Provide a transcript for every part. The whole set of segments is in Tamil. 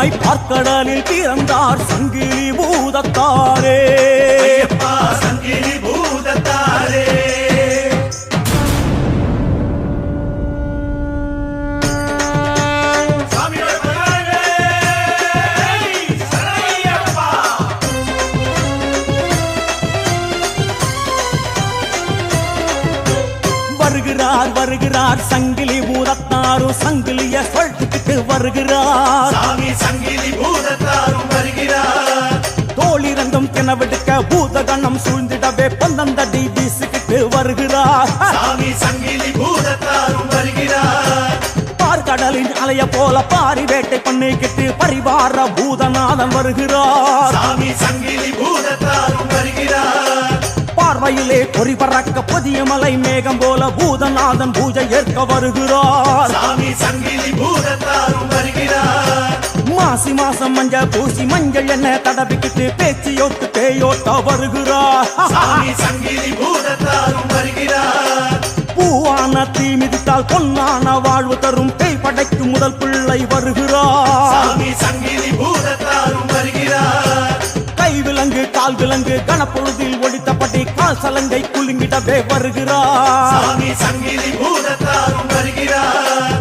வடிவாய் பார்க்கடலில் பிறந்தார் சங்கிலி பூதத்தாரே சங்கிலி பூதத்தாரே வருகிறார் வருகிறார் சங்கிலி பூதத்தாரும் சங்கிலிய சொல்லிக்கிட்டு வருகிறார் சாமி சங்கிலி பூதத்தாரும் வருகிறார் தோளிரண்டும் கிணவெடுக்க பூதகணம் சூழ்ந்திடவே பந்தந்தடி வீசிக்கிட்டு வருகிறார் சாமி சங்கிலி பூதத்தாரும் வருகிறார் பார்க்கடலின் அலைய போல பாரி வேட்டை பண்ணிக்கிட்டு பரிவார பூதநாதன் வருகிறார் சாமி சங்கிலி பூதத்தாரும் வருகிறார் பார்வையிலே பொறி பறக்க புதிய மலை மேகம் போல பூதநாதன் பூஜை ஏற்க வருகிறார் சாமி சங்கிலி பூதத்தாரும் வருகிறார் மாசி மாசம் மஞ்சள் பூசி மஞ்சள் என்ன தடவிக்கிட்டு பேச்சியோட்டு பேயோட்ட வருகிறார் சாமி சங்கிலி பூதத்தாரும் வருகிறார் பூவான தீ மிதித்தால் பொன்னான வாழ்வு தரும் பேய் படைக்கும் முதல் பிள்ளை வருகிறார் சாமி சங்கிலி பூதத்தாரும் வருகிறார் கை விலங்கு கால் விலங்கு கனப்பொழுதில் ஒடித்தபடி கால் சலங்கை குலுங்கிடவே வருகிறார் சாமி சங்கிலி பூதத்தாரும் வருகிறார்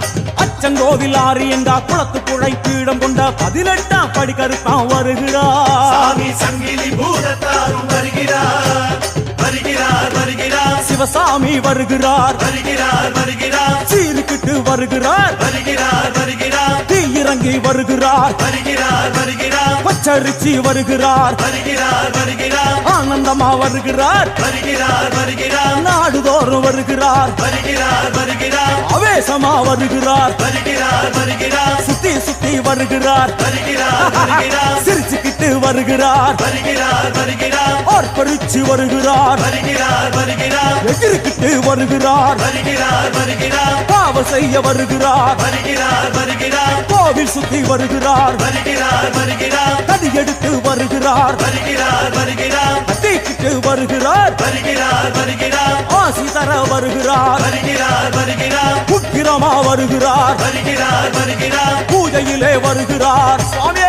அச்சங்கோவில் ஆரியங்கா குளத்து குழை பீடம் கொண்ட 18ஆம் படி கருத்தான் வருகிறார் சாமி சங்கிலி பூதத்தாரும் வருகிறார் வருகிறார் வருகிறார் சிவசாமி வருகிறார் வருகிறார் வருகிறார் சீருக்கிட்டு வருகிறார் வருகிறார் வருகிறார் தீ இறங்கி வருகிறார் வருகிறார் வருகிறார் பச்சரிச்சி வருகிறார் வருகிறார் வருகிறார் ஆனந்தமா வருகிறார் வருகிறார் வருகிறார் நாடுதோறும் வருகிறார் வருகிறார் வருகிறார் ஆவேசமா வருகிறார் வருகிறார் வருகிறார் சுத்தி சுத்தி வருகிறார் வருகிறார் வருகிறார் சிரிச்சுக்கிட்டு வருகிறார் வருகிறார் வருகிறார் ஆர்ப்பரிச்சு வருகிறார் வருகிறார் வருகிறார் எதிர்க்கிட்டு வருகிறார் வருகிறார் வருகிறார் பாவ செய்ய வருகிறார் வருகிறார் வருகிறார் கோவில் சுத்தி வருகிறார் வருகிறார் வருகிறார் தடி எடுத்து வருகிறார் வருகிறார் வருகிறார் தீக்கிட்டு வருகிறார் வருகிறார் வருகிறார் ஆசி தர வருகிறார் வருகிறார் வருகிறார் உக்கிரமா வருகிறார் வருகிறார் வருகிறார் பூஜையிலே வருகிறார் சுவாமி